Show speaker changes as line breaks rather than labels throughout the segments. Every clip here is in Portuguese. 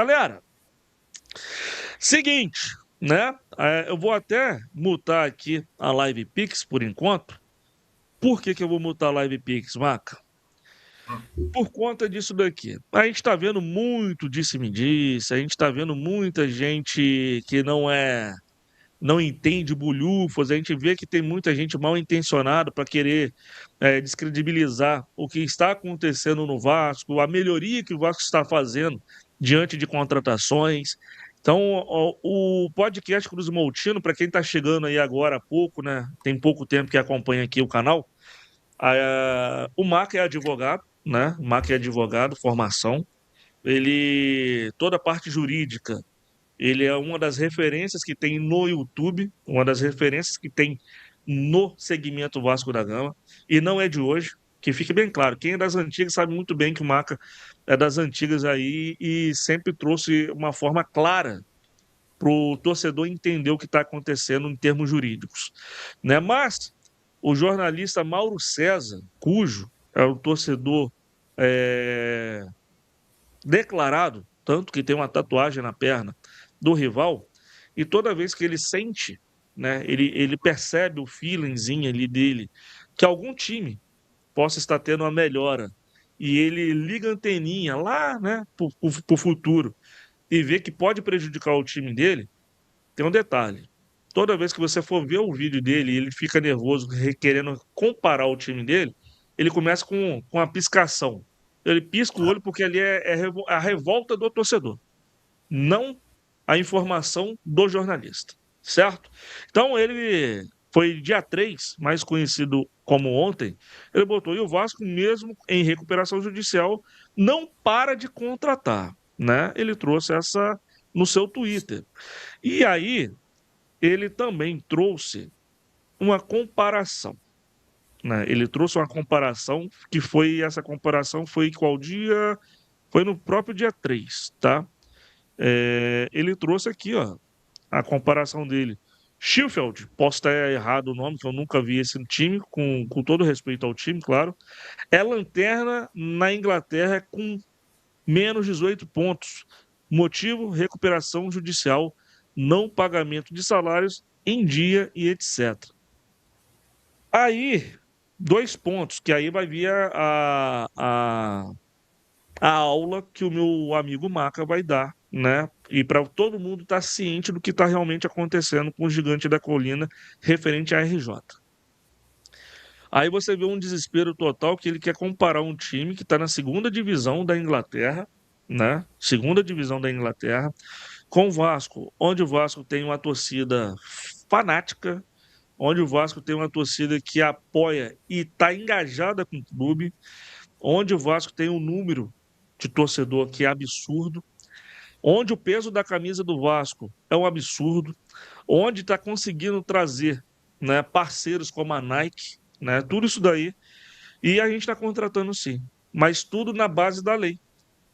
Galera, seguinte, né? Eu vou até mutar aqui a Live Pix por enquanto. Por que eu vou mutar a Live Pix, Maca? Por conta disso daqui. A gente tá vendo muito disse-me-disse, a gente tá vendo muita gente que não entende bulhufas, a gente vê que tem muita gente mal intencionada para querer descredibilizar o que está acontecendo no Vasco, a melhoria que o Vasco está fazendo diante de contratações. Então, o podcast Cruz Maltino, para quem está chegando aí agora há pouco, né? Tem pouco tempo que acompanha aqui o canal. O Maca é advogado, né? O Maca é advogado, formação. Toda a parte jurídica, ele é uma das referências que tem no YouTube, uma das referências que tem no segmento Vasco da Gama, e não é de hoje, que fique bem claro. Quem é das antigas sabe muito bem que o Maca é das antigas aí e sempre trouxe uma forma clara para o torcedor entender o que está acontecendo em termos jurídicos, né? Mas o jornalista Mauro César, cujo é o torcedor é, declarado, tanto que tem uma tatuagem na perna do rival, e toda vez que ele sente, né, ele percebe o feelingzinho ali dele, que algum time possa estar tendo uma melhora, e ele liga a anteninha lá, né, pro futuro, e vê que pode prejudicar o time dele, tem um detalhe. Toda vez que você for ver o vídeo dele e ele fica nervoso, querendo comparar o time dele, ele começa com a piscação. Ele pisca o olho porque ali é a revolta do torcedor, não a informação do jornalista, certo? Então ele foi dia 3, mais conhecido como ontem, ele botou, e o Vasco, mesmo em recuperação judicial, não para de contratar, né? Ele trouxe essa no seu Twitter. E aí, ele também trouxe uma comparação, né? Ele trouxe uma comparação que foi, essa comparação foi qual dia? Foi no próprio dia 3, tá? Ele trouxe aqui, ó, a comparação dele. Sheffield, posso estar errado o nome, que eu nunca vi esse time, com todo respeito ao time, claro. É lanterna na Inglaterra com menos 18 pontos. Motivo: recuperação judicial, não pagamento de salários em dia e etc. Aí, 2 pontos, que aí vai vir a aula que o meu amigo Maca vai dar, né? E para todo mundo estar ciente do que está realmente acontecendo com o Gigante da Colina referente à RJ. Aí você vê um desespero total que ele quer comparar um time que está na segunda divisão da Inglaterra, né? Segunda divisão da Inglaterra, com o Vasco, onde o Vasco tem uma torcida fanática, onde o Vasco tem uma torcida que apoia e está engajada com o clube, onde o Vasco tem um número de torcedor que é absurdo, onde o peso da camisa do Vasco é um absurdo, onde está conseguindo trazer, né, parceiros como a Nike, né, tudo isso daí, e a gente está contratando sim, mas tudo na base da lei,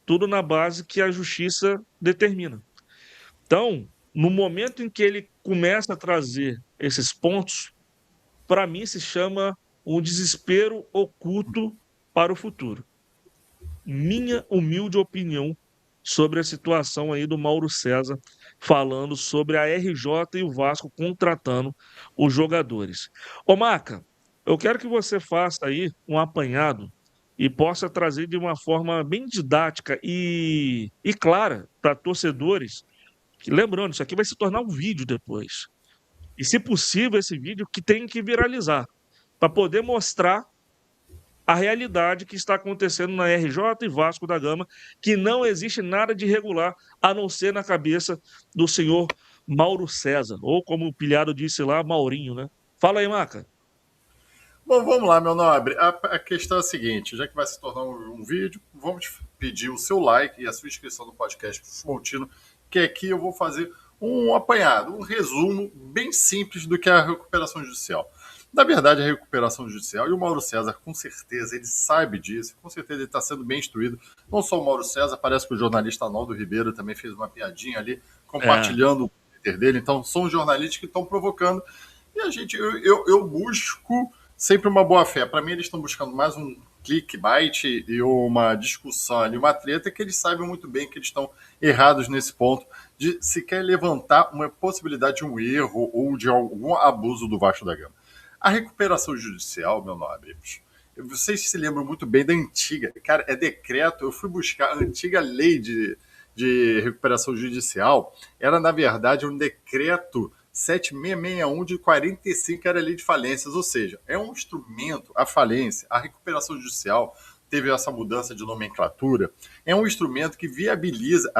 tudo na base que a justiça determina. Então, no momento em que ele começa a trazer esses pontos, para mim se chama um desespero oculto para o futuro. Minha humilde opinião sobre a situação aí do Mauro César, falando sobre a RJ e o Vasco contratando os jogadores. Ô Maca, eu quero que você faça aí um apanhado e possa trazer de uma forma bem didática e clara para torcedores. Lembrando, isso aqui vai se tornar um vídeo depois. E, se possível, esse vídeo que tem que viralizar para poder mostrar a realidade que está acontecendo na RJ e Vasco da Gama, que não existe nada de irregular, a não ser na cabeça do senhor Mauro César, ou como o pilhado disse lá, Maurinho, né? Fala aí, Maca.
Bom, vamos lá, meu nobre. A questão é a seguinte: já que vai se tornar um vídeo, vamos pedir o seu like e a sua inscrição no podcast Maltino, que aqui eu vou fazer um apanhado, um resumo bem simples do que é a recuperação judicial. Na verdade, a recuperação judicial, e o Mauro César, com certeza, ele sabe disso, com certeza ele está sendo bem instruído. Não só o Mauro César, parece que o jornalista Arnaldo Ribeiro também fez uma piadinha ali,
É,
compartilhando o Twitter dele. Então, são jornalistas que estão provocando. E a gente, eu busco sempre uma boa fé. Para mim, eles estão buscando mais um clickbait e uma discussão ali, uma treta, que eles sabem muito bem que eles estão errados nesse ponto de sequer levantar uma possibilidade de um erro ou de algum abuso do Vasco da Gama. A recuperação judicial, meu nobre, vocês se lembram muito bem da antiga, cara, é decreto, eu fui buscar a antiga lei de recuperação judicial, era na verdade um decreto 7661 de 45, que era a lei de falências, ou seja, é um instrumento, a falência, a recuperação judicial, teve essa mudança de nomenclatura, é um instrumento que viabiliza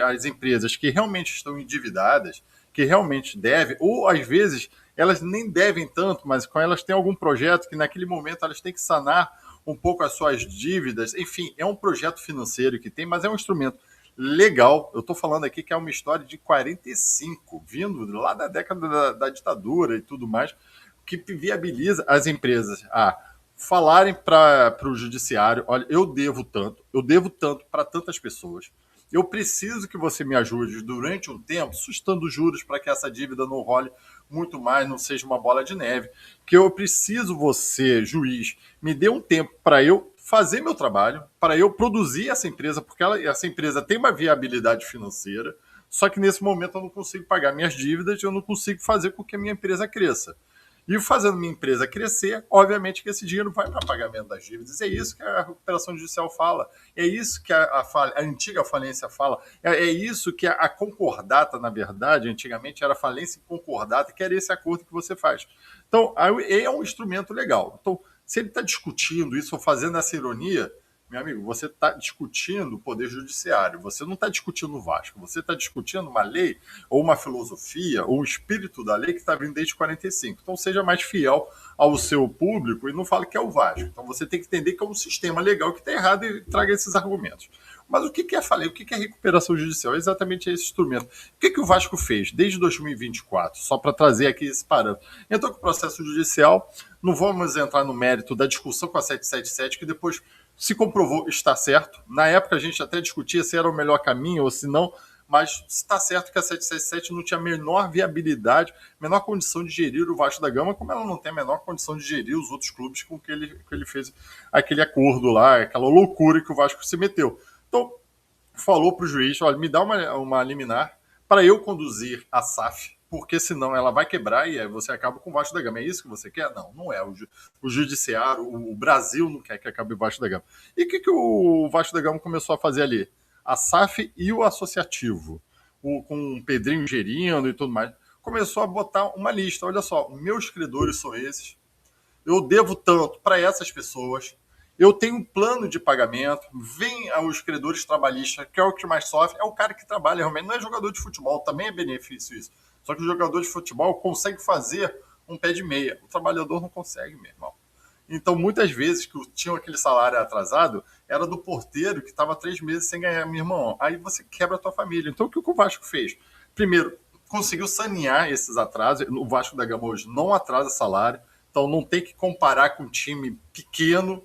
as empresas que realmente estão endividadas, que realmente devem, ou às vezes elas nem devem tanto, mas quando elas têm algum projeto que naquele momento elas têm que sanar um pouco as suas dívidas, enfim, é um projeto financeiro que tem, mas é um instrumento legal. Eu estou falando aqui que é uma história de 45, vindo lá da década da ditadura e tudo mais, que viabiliza as empresas a falarem para o judiciário: olha, eu devo tanto para tantas pessoas, eu preciso que você me ajude durante um tempo, sustando juros para que essa dívida não role muito mais, não seja uma bola de neve, que eu preciso você, juiz, me dê um tempo para eu fazer meu trabalho, para eu produzir essa empresa, porque essa empresa tem uma viabilidade financeira, só que nesse momento eu não consigo pagar minhas dívidas, eu não consigo fazer com que a minha empresa cresça. E fazendo minha empresa crescer, obviamente que esse dinheiro vai para pagamento das dívidas. É isso que a recuperação judicial fala. É isso que a antiga falência fala. É isso que a concordata, na verdade, antigamente era falência e concordata, que era esse acordo que você faz. Então, é um instrumento legal. Então, se ele está discutindo isso ou fazendo essa ironia, meu amigo, você está discutindo o poder judiciário, você não está discutindo o Vasco, você está discutindo uma lei ou uma filosofia ou o espírito da lei que está vindo desde 45. Então seja mais fiel ao seu público e não fale que é o Vasco. Então você tem que entender que é um sistema legal que está errado e traga esses argumentos. Mas o que é falei? O que é recuperação judicial? É exatamente esse instrumento. O que o Vasco fez desde 2024? Só para trazer aqui esse parâmetro. Entrou com o processo judicial, não vamos entrar no mérito da discussão com a 777, que depois se comprovou estar certo. Na época a gente até discutia se era o melhor caminho ou se não, mas está certo que a 777 não tinha a menor viabilidade, menor condição de gerir o Vasco da Gama, como ela não tem a menor condição de gerir os outros clubes com que ele fez aquele acordo lá, aquela loucura que o Vasco se meteu. Então, falou para o juiz: olha, me dá uma liminar para eu conduzir a SAF, porque senão ela vai quebrar e aí você acaba com o Vasco da Gama. É isso que você quer? Não, não é. O judiciário, o Brasil não quer que acabe o Vasco da Gama. E o que o Vasco da Gama começou a fazer ali? A SAF e o associativo, com o Pedrinho gerindo e tudo mais, começou a botar uma lista. Olha só, meus credores são esses, eu devo tanto para essas pessoas, eu tenho um plano de pagamento, vem aos credores trabalhistas, que é o que mais sofre, é o cara que trabalha realmente, não é jogador de futebol, também é benefício isso. Só que o jogador de futebol consegue fazer um pé de meia, o trabalhador não consegue, meu irmão. Então, muitas vezes que tinham aquele salário atrasado, era do porteiro que estava 3 meses sem ganhar, meu irmão. Aí você quebra a tua família. Então, o que o Vasco fez? Primeiro, conseguiu sanear esses atrasos. O Vasco da Gama hoje não atrasa salário, então não tem que comparar com um time pequeno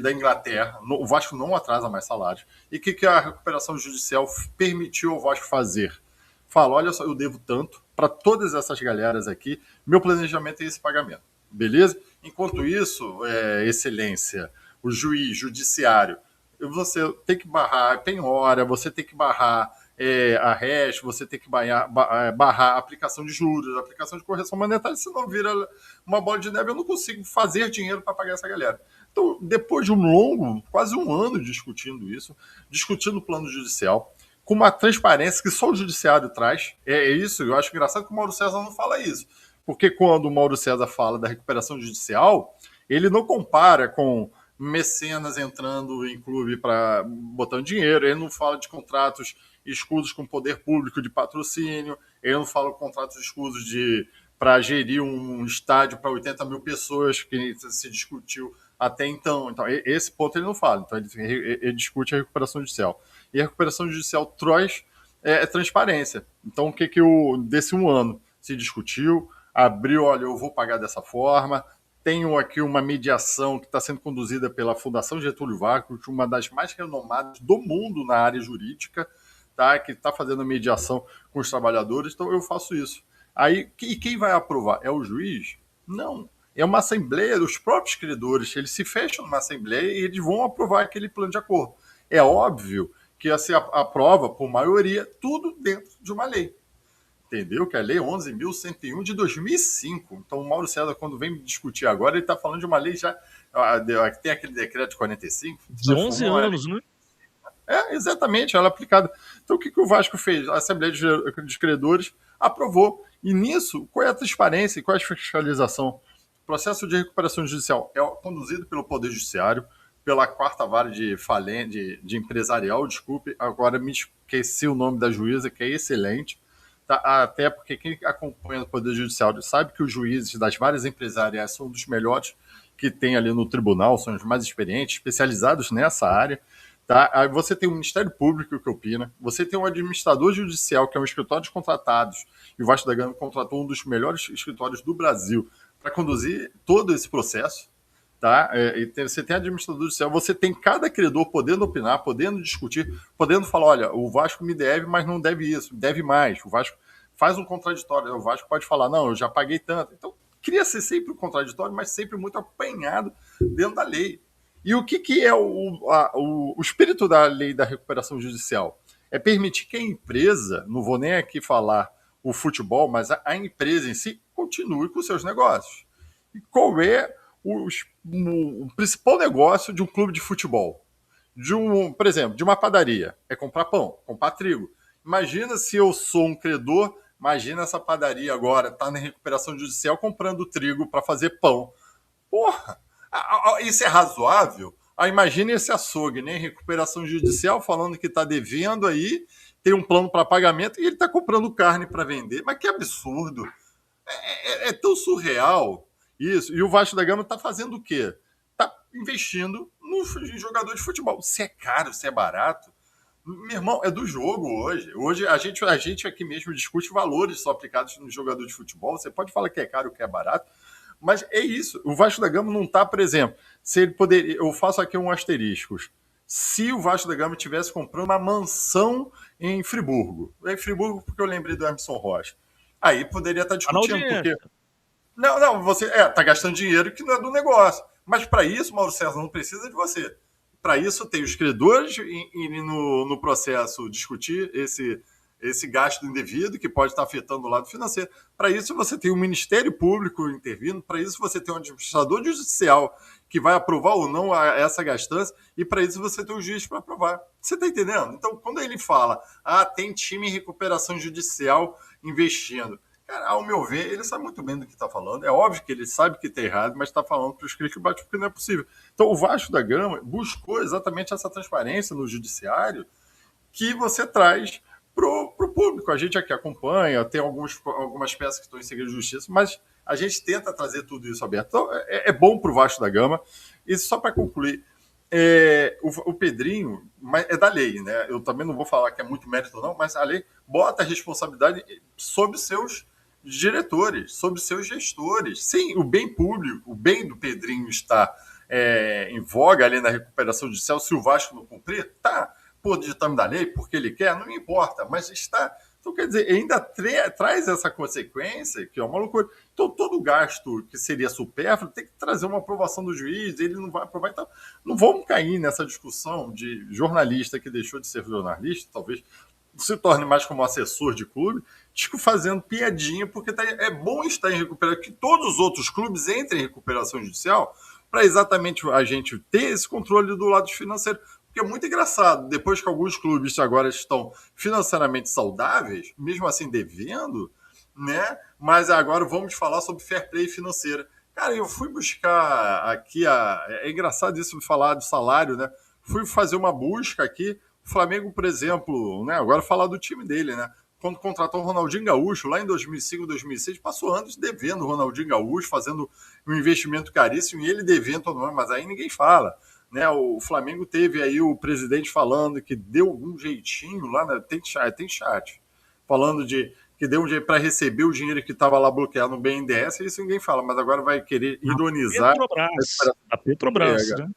da Inglaterra. O Vasco não atrasa mais salários. E o que a recuperação judicial permitiu ao Vasco fazer? Fala: olha só, eu devo tanto para todas essas galeras aqui, meu planejamento é esse pagamento. Beleza? Enquanto isso, excelência, o juiz, judiciário, você tem que barrar a penhora, você tem que barrar a RES, você tem que barrar a aplicação de juros, a aplicação de correção monetária, senão vira uma bola de neve. Eu não consigo fazer dinheiro para pagar essa galera. Então, depois de quase um ano discutindo isso, discutindo o plano judicial, com uma transparência que só o judiciário traz, é isso. Eu acho engraçado que o Mauro César não fala isso, porque quando o Mauro César fala da recuperação judicial, ele não compara com mecenas entrando em clube para botando dinheiro, ele não fala de contratos escusos com poder público de patrocínio, ele não fala de contratos escusos para gerir um estádio para 80 mil pessoas, que se discutiu até então. Então, esse ponto ele não fala. Então, ele discute a recuperação judicial. E a recuperação judicial traz transparência. Então, o que desse um ano se discutiu? Abriu: olha, eu vou pagar dessa forma. Tenho aqui uma mediação que está sendo conduzida pela Fundação Getúlio Vargas, uma das mais renomadas do mundo na área jurídica, tá? Que está fazendo mediação com os trabalhadores. Então, eu faço isso. Aí, e quem vai aprovar? É o juiz? Não. É uma assembleia dos próprios credores, eles se fecham numa assembleia e eles vão aprovar aquele plano de acordo. É óbvio que você aprova, por maioria, tudo dentro de uma lei. Entendeu? Que é a Lei 11.101 de 2005. Então, o Mauro César, quando vem discutir agora, ele está falando de uma lei já. Tem aquele decreto de 45,
De 11 anos, né?
Exatamente, ela é aplicada. Então, o que o Vasco fez? A Assembleia dos Credores aprovou. E nisso, qual é a transparência e qual é a fiscalização? O processo de recuperação judicial é conduzido pelo Poder Judiciário, pela quarta vara de empresarial, desculpe, agora me esqueci o nome da juíza, que é excelente. Tá? Até porque quem acompanha o Poder Judiciário sabe que os juízes das várias empresariais são dos melhores que tem ali no tribunal, são os mais experientes, especializados nessa área. Tá? Aí você tem o Ministério Público que opina, você tem um administrador judicial, que é um escritório de contratados, e o Vasco da Gama contratou um dos melhores escritórios do Brasil para conduzir todo esse processo. Tá? Você tem administrador judicial, você tem cada credor podendo opinar, podendo discutir, podendo falar, olha, o Vasco me deve, mas não deve isso, deve mais. O Vasco faz um contraditório, o Vasco pode falar, não, eu já paguei tanto. Então, queria ser sempre um contraditório, mas sempre muito apanhado dentro da lei. E o que é o espírito da lei da recuperação judicial? É permitir que a empresa, não vou nem aqui falar o futebol, mas a empresa em si continue com seus negócios. E qual é o principal negócio de um clube de futebol? Por exemplo, de uma padaria. É comprar pão, comprar trigo. Imagina se eu sou um credor, imagina essa padaria agora, está na recuperação judicial comprando trigo para fazer pão. Porra, isso é razoável? Imagine esse açougue, né? Recuperação judicial falando que está devendo aí, tem um plano para pagamento e ele está comprando carne para vender. Mas que absurdo! É tão surreal isso. E o Vasco da Gama está fazendo o quê? Está investindo em jogador de futebol. Se é caro, se é barato. Meu irmão, é do jogo hoje. Hoje a gente aqui mesmo discute valores só aplicados no jogador de futebol. Você pode falar que é caro, que é barato, mas é isso. O Vasco da Gama não está, por exemplo, se ele poderia. Eu faço aqui um asterisco. Se o Vasco da Gama tivesse comprando uma mansão em Friburgo. Em Friburgo, porque eu lembrei do Emerson Rocha. Aí poderia estar discutindo, porque. Não, você tá gastando dinheiro que não é do negócio. Mas para isso, Mauro César não precisa de você. Para isso, tem os credores irem no processo discutir esse gasto indevido que pode estar afetando o lado financeiro. Para isso, você tem o Ministério Público intervindo. Para isso, você tem um administrador judicial que vai aprovar ou não essa gastança. E para isso, você tem o juiz para aprovar. Você está entendendo? Então, quando ele fala, tem time em recuperação judicial investindo. Cara, ao meu ver, ele sabe muito bem do que está falando. É óbvio que ele sabe que está errado, mas está falando para os clickbait porque não é possível. Então, o Vasco da Gama buscou exatamente essa transparência no judiciário que você traz para o público. A gente aqui acompanha, tem algumas peças que estão em segredo de justiça, mas a gente tenta trazer tudo isso aberto. Então, é bom para o Vasco da Gama. E só para concluir, o Pedrinho é da lei, né? Eu também não vou falar que é muito mérito, não, mas a lei bota a responsabilidade sobre seus diretores, sobre seus gestores. Sim, o bem público, o bem do Pedrinho está em voga ali na recuperação judicial. Se o Vasco não cumprir, tá por ditame da lei, porque ele quer, não importa, mas está. Então, quer dizer, ainda traz essa consequência, que é uma loucura. Então, todo gasto que seria supérfluo tem que trazer uma aprovação do juiz, ele não vai aprovar. Então, não vamos cair nessa discussão de jornalista que deixou de ser jornalista, talvez se torne mais como assessor de clube, fazendo piadinha, porque é bom estar em recuperação, que todos os outros clubes entrem em recuperação judicial, para exatamente a gente ter esse controle do lado financeiro. Porque é muito engraçado, depois que alguns clubes agora estão financeiramente saudáveis, mesmo assim devendo, né? Mas agora vamos falar sobre fair play financeiro. Cara, eu fui buscar aqui, é engraçado isso de falar de salário, né? Fui fazer uma busca aqui. O Flamengo, por exemplo, né? Agora falar do time dele, né? Quando contratou o Ronaldinho Gaúcho, lá em 2005, 2006, passou anos devendo o Ronaldinho Gaúcho, fazendo um investimento caríssimo, e ele devendo, mas aí ninguém fala. Né, o Flamengo teve aí o presidente falando que deu algum jeitinho lá, né, tem chat, falando que deu um jeito para receber o dinheiro que estava lá bloqueado no BNDES, isso ninguém fala, mas agora vai querer ironizar.
A Petrobras, né?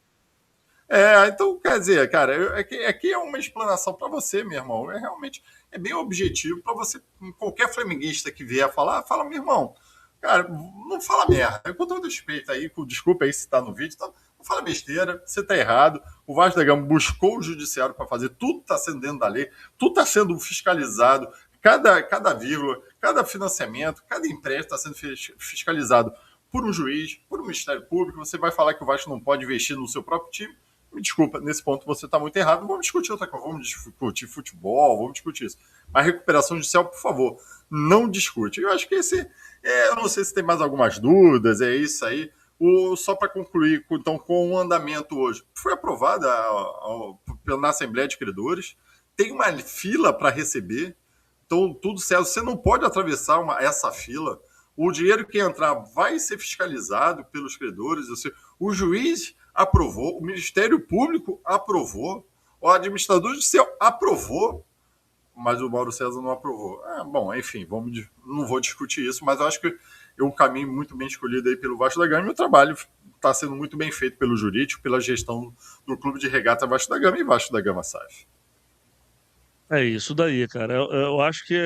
Então, quer dizer, cara, aqui é uma explanação para você, meu irmão. Realmente bem objetivo para você, qualquer flamenguista que vier falar, fala, meu irmão, Cara, não fala merda. Com todo respeito aí, desculpa aí se tá no vídeo, tá, não fala besteira, você tá errado. O Vasco da Gama buscou o judiciário para fazer, tudo tá sendo dentro da lei, tudo tá sendo fiscalizado, cada vírgula, cada financiamento, cada empréstimo está sendo fiscalizado por um juiz, por um Ministério Público. Você vai falar que o Vasco não pode investir no seu próprio time? Me desculpa, nesse ponto você está muito errado. Vamos discutir outra coisa, vamos discutir futebol, vamos discutir isso. Mas recuperação judicial, por favor, não discute. Eu acho que eu não sei se tem mais algumas dúvidas, é isso aí. Só para concluir, então, com o andamento hoje, foi aprovada na Assembleia de Credores, tem uma fila para receber, então tudo certo. Você não pode atravessar essa fila. O dinheiro que entrar vai ser fiscalizado pelos credores. O juiz aprovou, o Ministério Público aprovou, o administrador judicial aprovou, mas o Mauro César não aprovou. Bom, enfim, não vou discutir isso, mas eu acho que é um caminho muito bem escolhido aí pelo Vasco da Gama, e o trabalho está sendo muito bem feito pelo jurídico, pela gestão do Clube de Regata Vasco da Gama e Vasco da Gama SAF.
É isso daí, cara. Eu acho que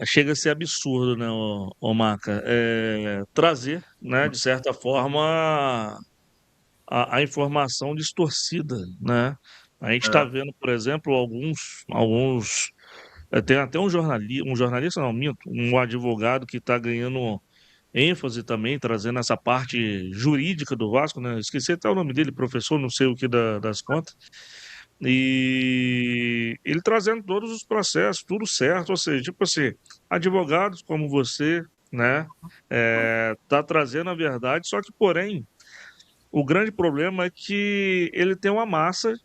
chega a ser absurdo, né, o Maca? Trazer, né, de certa forma, a informação distorcida, né? A gente está
É,
vendo, por exemplo, alguns tem até um jornalista, não, minto, um advogado que está ganhando ênfase também, trazendo essa parte jurídica do Vasco, né? Esqueci até o nome dele, professor, não sei o que das contas. E ele trazendo todos os processos, tudo certo, ou seja, tipo assim, advogados como você, né, tá trazendo a verdade, só que, porém, o grande problema é que ele tem uma massa,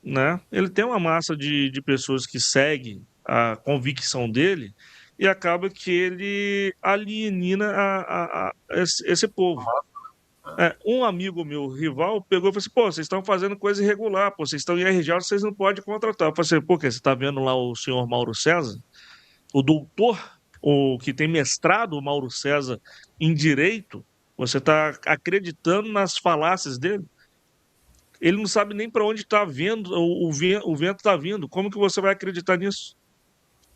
né, ele tem uma massa de pessoas que seguem a convicção dele e acaba que ele aliena esse povo. Um amigo meu, rival, pegou e falou assim: pô, vocês estão fazendo coisa irregular, pô, vocês estão em RJ, vocês não podem contratar. Eu falei assim: pô, que você está vendo lá o senhor Mauro César, o doutor, o que tem mestrado, o Mauro César, em direito, você está acreditando nas falácias dele? Ele não sabe nem para onde está vendo, o vento está vindo. Como que você vai acreditar nisso?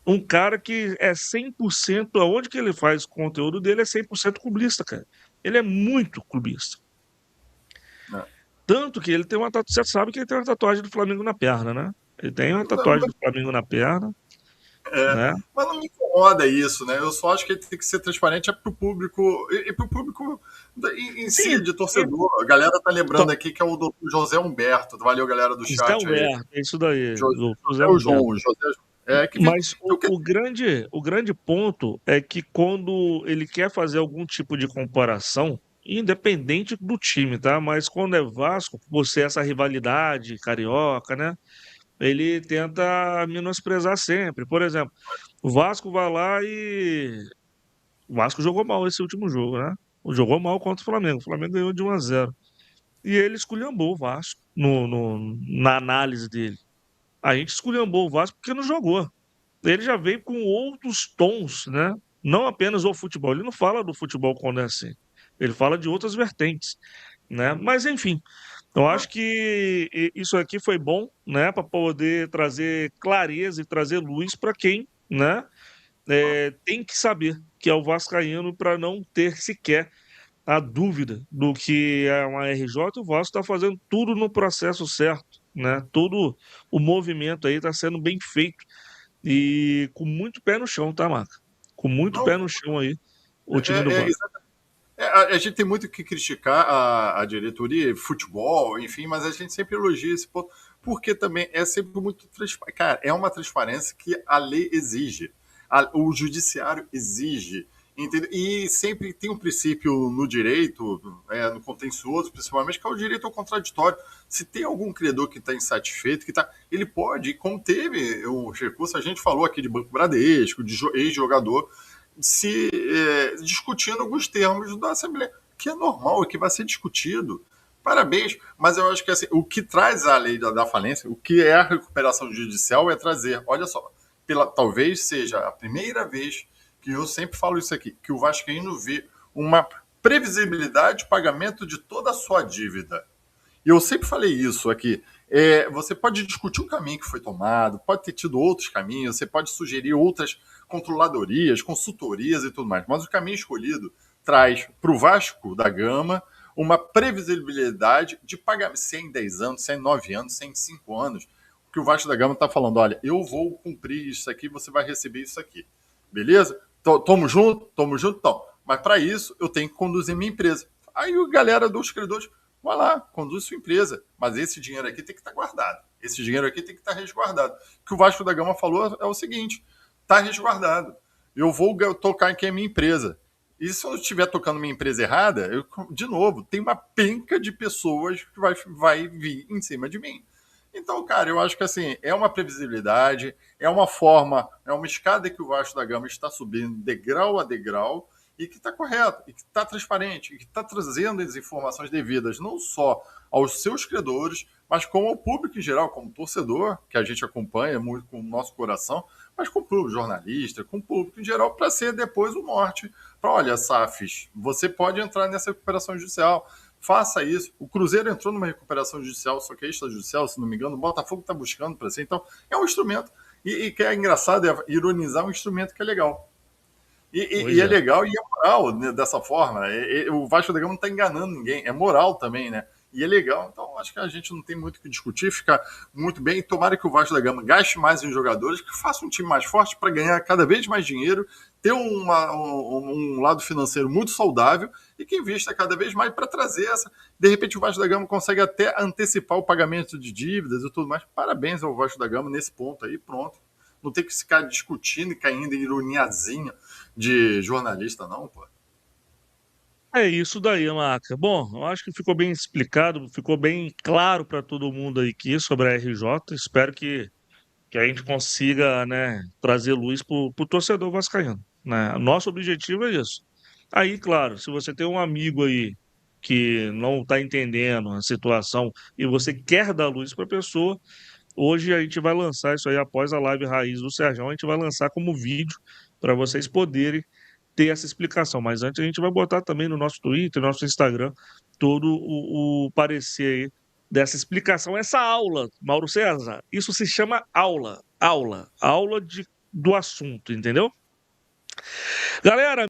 Um cara que é 100%, aonde que ele faz o conteúdo dele é 100% clubista, cara. Ele é muito clubista.
é.
Tanto que ele tem uma tatuagem. Você sabe que ele tem uma tatuagem do Flamengo na perna, né? Ele tem uma tatuagem do Flamengo na perna, né?
Mas não me incomoda isso, né? Eu só acho que ele tem que ser transparente para o público e para o público em si,
Sim,
de
sim.
torcedor. A galera tá lembrando
Tó-
aqui que é o doutor José Humberto. Valeu, galera do
José
chat aí.
Humberto, é isso daí,
José,
do José
José o
Humberto.
João, José, que vem.
Mas o grande ponto é que quando ele quer fazer algum tipo de comparação, independente do time, tá? Mas quando é Vasco, você essa rivalidade carioca, né? Ele tenta menosprezar sempre. Por exemplo, o Vasco vai lá e o Vasco jogou mal esse último jogo, né? Jogou mal contra o Flamengo. O Flamengo ganhou de 1-0. E ele esculhambou o Vasco na análise dele. A gente esculhambou o Vasco porque não jogou. Ele já veio com outros tons, né? Não apenas o futebol. Ele não fala do futebol quando é assim. Ele fala de outras vertentes, né? Mas enfim, eu acho que isso aqui foi bom, né? Para poder trazer clareza e trazer luz para quem, né? Tem que saber que é o vascaíno para não ter sequer a dúvida do que é uma RJ. O Vasco está fazendo tudo no processo certo, né? Todo o movimento aí está sendo bem feito e com muito pé no chão, tá, Marca? Com muito
Não,
pé no chão aí, o time do
é, é,
Vasco.
a gente tem muito que criticar a diretoria, futebol, enfim, mas a gente sempre elogia esse ponto, porque também é sempre muito transparente. Cara, é uma transparência que a lei exige, o judiciário exige. Entendeu? E sempre tem um princípio no direito, no contencioso, principalmente, que é o direito ao contraditório. Se tem algum credor que está insatisfeito, ele pode, como teve o recurso, a gente falou aqui de Banco Bradesco, de ex-jogador, se discutindo alguns termos da Assembleia, que é normal e que vai ser discutido. Parabéns, mas eu acho que assim, o que traz a lei da falência, o que é a recuperação judicial, é trazer, olha só, talvez seja a primeira vez que eu sempre falo isso aqui, que o Vascaíno vê uma previsibilidade de pagamento de toda a sua dívida. E eu sempre falei isso aqui. Você pode discutir o caminho que foi tomado, pode ter tido outros caminhos, você pode sugerir outras controladorias, consultorias e tudo mais, mas o caminho escolhido traz para o Vasco da Gama uma previsibilidade de pagamento, se é em 10 anos, se é em 9 anos, se é em 5 anos, que o Vasco da Gama está falando, olha, eu vou cumprir isso aqui, você vai receber isso aqui. Beleza? Tamo junto, então. Mas para isso, eu tenho que conduzir minha empresa. Aí a galera dos credores, vai lá, conduz sua empresa. Mas esse dinheiro aqui tem que estar guardado. Esse dinheiro aqui tem que estar resguardado. O que o Vasco da Gama falou é o seguinte: está resguardado. Eu vou tocar aqui a minha empresa. E se eu estiver tocando minha empresa errada, de novo, tem uma penca de pessoas que vai vir em cima de mim. Então, cara, eu acho que assim, é uma previsibilidade, é uma forma, é uma escada que o Vasco da Gama está subindo degrau a degrau e que está correto, e que está transparente, e que está trazendo as informações devidas não só aos seus credores, mas como ao público em geral, como torcedor, que a gente acompanha muito com o nosso coração, mas com o público jornalista, com o público em geral, para ser depois o norte. Para, olha, SAFs, você pode entrar nessa recuperação judicial, faça isso. O Cruzeiro entrou numa recuperação judicial, só que é extrajudicial, se não me engano. O Botafogo está buscando para ser. Então, é um instrumento. E que é engraçado é ironizar um instrumento que é legal. E é legal e é moral, né, dessa forma. O Vasco da Gama não está enganando ninguém. É moral também, né? E é legal. Então, acho que a gente não tem muito o que discutir. Fica muito bem. Tomara que o Vasco da Gama gaste mais em jogadores, que faça um time mais forte para ganhar cada vez mais dinheiro, ter um lado financeiro muito saudável e que invista cada vez mais para trazer essa. De repente, o Vasco da Gama consegue até antecipar o pagamento de dívidas e tudo mais. Parabéns ao Vasco da Gama nesse ponto aí. Pronto. Não tem que ficar discutindo e caindo em ironiazinha de jornalista, não, pô.
É isso daí, Maca. Bom, eu acho que ficou bem explicado, ficou bem claro para todo mundo aí aqui sobre a RJ. Espero que a gente consiga, né, trazer luz para o torcedor vascaíno, né? Nosso objetivo é isso. Aí, claro, se você tem um amigo aí que não está entendendo a situação e você quer dar luz para a pessoa, hoje a gente vai lançar isso aí após a live raiz do Serjão, a gente vai lançar como vídeo para vocês poderem ter essa explicação. Mas antes a gente vai botar também no nosso Twitter, no nosso Instagram, todo o parecer aí dessa explicação, essa aula, Mauro César, isso se chama aula do assunto, entendeu? Galera,